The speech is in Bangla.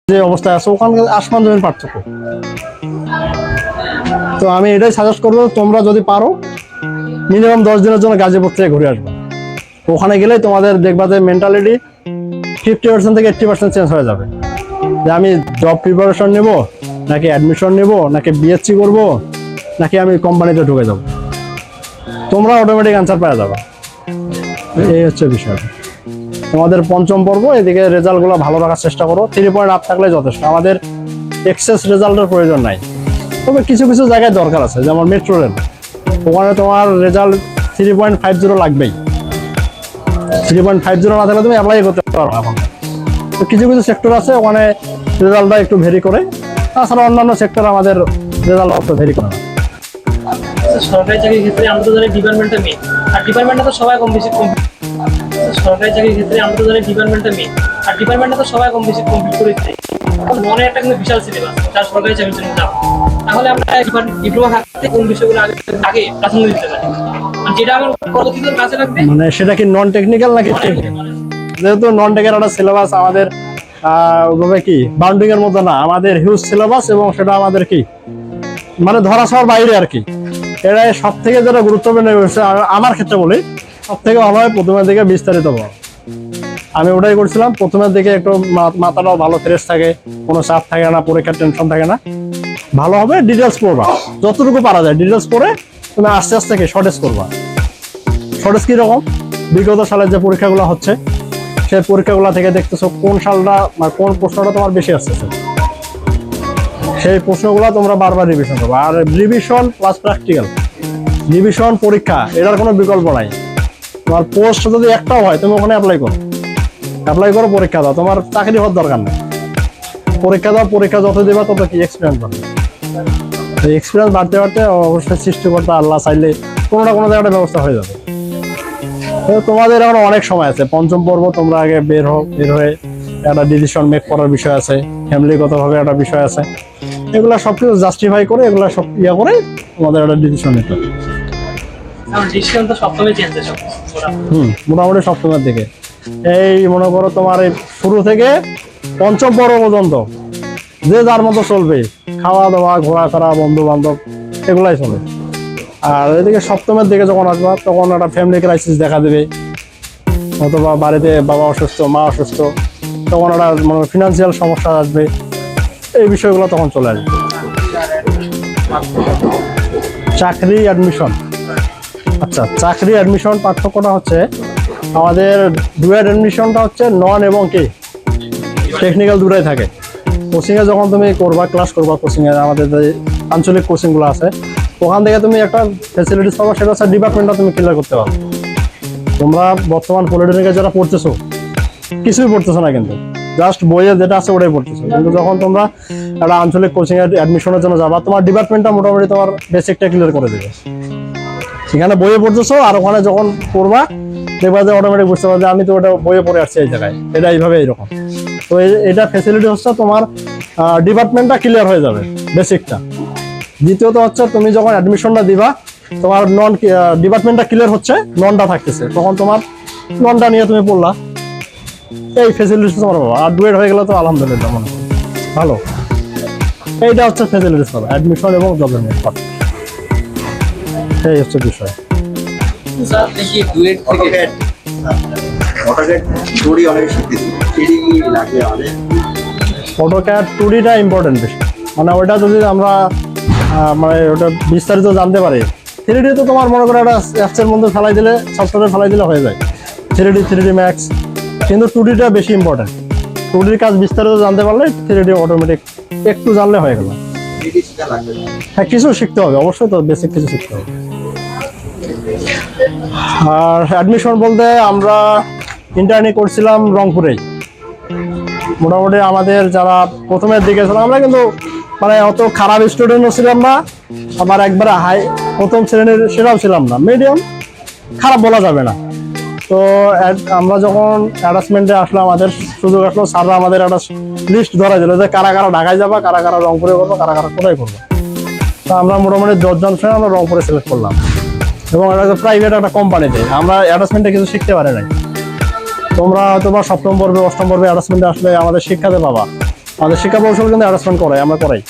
যে অবস্থায় আছে ওখানে আসমান জমির পার্থক্য। তো আমি এটাই সাজেস্ট করবো, তোমরা যদি পারো মিনিমাম 10 দিনের জন্য গাজীপুর থেকে ঘুরে আসবে। ওখানে গেলে তোমাদের দেখবা যে মেন্টালিটি 50% থেকে 80% চেঞ্জ হয়ে যাবে, যে আমি জব প্রিপারেশন নেব নাকি অ্যাডমিশন নেব নাকি বিএসসি করব নাকি আমি কোম্পানিতে ঢুকে যাব, তোমরা অটোমেটিক অ্যান্সার পেয়ে যাবে। এই হচ্ছে বিষয়। তোমাদের পঞ্চম পর্ব, এদিকে রেজাল্টগুলো ভালো রাখার চেষ্টা করো। 3 পয়েন্ট আপ থাকলে যথেষ্ট, আমাদের এক্সেস রেজাল্টের প্রয়োজন নাই। তবে কিছু কিছু জায়গায় দরকার আছে, যেমন মেট্রো রেল, ওখানে তোমার রেজাল্ট 3.50 লাগবেই। 3.50 না থাকলে তুমি অ্যাপ্লাই করতে পারো। এখন তো কিছু কিছু সেক্টর আছে ওখানে রেজাল্টটা একটু ভেরি করে, তাছাড়া অন্যান্য সেক্টর আমাদের রেজাল্ট অত ভেরি করে না। সরকারি চাকরির ক্ষেত্রে আমরা তো জানি ডিপার্টমেন্টটা মেন, আর ডিপার্টমেন্টটা তো সবাই কম বেশি কমপ্লিট। সরকারি চাকরির ক্ষেত্রে আমরা তো জানি ডিপার্টমেন্টটা মেন, আর ডিপার্টমেন্টটা তো সবাই কম বেশি কমপ্লিট করে দিতে। মনে একটা কিন্তু বিশাল সিলেবাস, যার সরকারি চাকরির জন্য যাবো, তাহলে আমরা ডিপ্লোমা থাকতে কোন বিষয়গুলো আগে প্রাধান্য দিতে পারি, যেটা আমার পরবর্তীতে কাজে লাগবে। মানে সেটা কি নন টেকনিক্যাল নাকি টেকনিক্যাল? যেহেতু নন টেকের একটা সিলেবাস আমাদের ওইভাবে কি বাউন্ডিং এর মধ্যে না, আমাদের হিউজ সিলেবাস, এবং সেটা আমাদের কি মানে ধরা ছোঁয়ার বাইরে আর কি। এটাই সব থেকে যেটা গুরুত্বপূর্ণ হয়েছে আমার ক্ষেত্রে বলি, সব থেকে ভালো হয় প্রথমের দিকে বিস্তারিত পড়া। আমি ওটাই করছিলাম প্রথমের দিকে, একটু মাথাটাও ভালো ফ্রেশ থাকে, কোনো চাপ থাকে না, পরীক্ষার টেনশন থাকে না, ভালো হবে। ডিটেলস পড়বা যতটুকু পারা যায়, ডিটেলস পড়ে তুমি আস্তে আস্তে কি শর্টেজ করবা। শর্টেজ কিরকম, বিগত সালের যে পরীক্ষাগুলো হচ্ছে সেই পরীক্ষাগুলো থেকে দেখতেছো কোন সালটা বা কোন প্রশ্নটা তোমার বেশি আসতেছে, সেই প্রশ্নগুলো তোমরা বারবার রিভিশন করবে। আর রিভিশন প্লাস প্র্যাকটিক্যাল, রিভিশন পরীক্ষা, এটার কোনো বিকল্প নাই। তোমার পোস্ট যদি একটাও হয় তুমি ওখানে অ্যাপ্লাই করো, পরীক্ষা দাও, তোমার চাকরি হওয়ার দরকার নেই। পরীক্ষা দাও, পরীক্ষা যত দিবা তত কি এক্সপিরিয়েন্স বাড়বে। এই এক্সপিরিয়েন্স বাড়তে বাড়তে অবশ্যই সৃষ্টিকর্তা আল্লাহ চাইলে কোনো না কোনো জায়গাটা ব্যবস্থা হয়ে যাবে। তোমাদের এখন অনেক সময় আছে, পঞ্চম পর্ব, তোমরা আগে বের হয়ে একটা ডিসিশন মেক করার বিষয় আছে, ফ্যামিলিগতভাবে একটা বিষয় আছে, এগুলা সবকিছু জাস্টিফাই করে, এগুলা সব করে তোমাদের একটা ডিসিশন নিতে হবে। ডিসিশন তো সবসময় চেঞ্জ হয়। মোটামুটি সপ্তমের দিকে, এই মনে করো তোমার এই শুরু থেকে পঞ্চম পর্ব পর্যন্ত যে যার মতো চলবে, খাওয়া দাওয়া ঘোরাফেরা বন্ধু বান্ধব এগুলাই চলে। আর এদিকে সপ্তমের দিকে যখন আসবা তখন একটা ফ্যামিলি ক্রাইসিস দেখা দেবে, অথবা বাড়িতে বাবা অসুস্থ, মা অসুস্থ, তখন একটা মানে ফিনান্সিয়াল সমস্যা আসবে, এই বিষয়গুলো তখন চলে আসবে। চাকরি অ্যাডমিশন, আচ্ছা চাকরি অ্যাডমিশন পার্থক্যটা হচ্ছে, আমাদের ডুয়েট অ্যাডমিশনটা হচ্ছে নন এবং কি টেকনিক্যাল দুটাই থাকে। কোচিংয়ে যখন তুমি করবা, ক্লাস করবা কোচিংয়ে, আমাদের যে আঞ্চলিক কোচিংগুলো আছে ওখান থেকে তুমি একটা ফ্যাসিলিটিস পাবা, সেটা হচ্ছে ডিপার্টমেন্টটা তুমি ক্লিয়ার করতে পারো। তোমরা বর্তমান পলিটেকনিকে যারা পড়তেছো কিছুই পড়তেছো না, কিন্তু জাস্ট বইয়ে যেটা আছে ওটাই পড়তেছো। কিন্তু যখন তোমরা একটা আঞ্চলিক কোচিংয়ের অ্যাডমিশনের জন্য যাবা, তোমার ডিপার্টমেন্টটা মোটামুটি তোমার বেসিকটা ক্লিয়ার করে দেবে। সেখানে বইয়ে পড়তেছো, আর ওখানে যখন পড়বা দেখবা যে অটোমেটিক বুঝতে পারবে যে আমি তো ওটা বইয়ে পড়ে আসছি এই জায়গায়, এটা এইভাবে এইরকম। তো এটা ফ্যাসিলিটি হচ্ছে তোমার ডিপার্টমেন্টটা ক্লিয়ার হয়ে যাবে, বেসিকটা। দ্বিতীয়ত হচ্ছে তুমি যখন অ্যাডমিশনটা দিবা, তোমার নন ডিপার্টমেন্টটা ক্লিয়ার হচ্ছে, ননটা থাকতেছে, তখন তোমার ননটা নিয়ে তুমি পড়লা, এই ফ্যাসিলিটিস তোমার পাবো। আর ডুয়েট হয়ে গেলে তো আলহামদুলিল্লাহ মনে করি ভালো। এইটা হচ্ছে ফ্যাসিলিটিস পাবো অ্যাডমিশন এবং জবের মধ্যে, এই হচ্ছে বিষয়। দেখি ডুয়েট থেকে অটোক্যাড 2D অনেক শিখতেছি, 3D লাগে অনেক। অটোক্যাড 2Dটা ইম্পর্টেন্ট বেশি, মানে ওটা যদি আমরা মানে ওটা বিস্তারিত জানতে পারি। 3D তো তোমার মনে করো একটা অ্যাপসের মধ্যে ফেলাই দিলে, সফটওয়্যারে ফেলাই দিলে হয়ে যায় 3D ম্যাক্স, কিন্তু 2Dটা বেশি ইম্পর্টেন্ট। 2Dর কাজ বিস্তারিত জানতে পারলে 3D অটোমেটিক একটু জানলে হয়ে গেল। হ্যাঁ কিছু শিখতে হবে অবশ্যই, তো বেসিক কিছু শিখতে হবে। আর অ্যাডমিশন বলতে আমরা ইন্টার্নি করছিলাম রংপুরেই। মোটামুটি আমাদের যারা প্রথমের দিকে ছিলাম, আমরা কিন্তু মানে অত খারাপ স্টুডেন্টও ছিলাম না, আবার একবারে হাই প্রথম শ্রেণীর সেটাও ছিলাম না, মিডিয়াম, খারাপ বলা যাবে না। তো আমরা যখন অ্যাটাচমেন্টে আসলো, আমাদের সুযোগ আসলো, স্যাররা আমাদের একটা লিস্ট ধরা দিল যে কারা কারা ঢাকায় যাবা, কারা কারা রংপুরে করবো, কারা কারা কোথায় করবো। তো আমরা মোটামুটি 10 জন ফ্রেন্ড আমরা রংপুরে সিলেক্ট করলাম, এবং এটা প্রাইভেট একটা কোম্পানিতে। আমরা অ্যাটাচমেন্টে কিছু শিখতে পারি নাই। তোমরা হয়তো বা সপ্তম পর্বে অষ্টম পর্বে অ্যাটাচমেন্টে আসলে আমাদের শিক্ষাতে পাবা, আমাদের শিক্ষা প্রকৌশল কিন্তু অ্যাটাচমেন্ট করাই, আমরা করাই।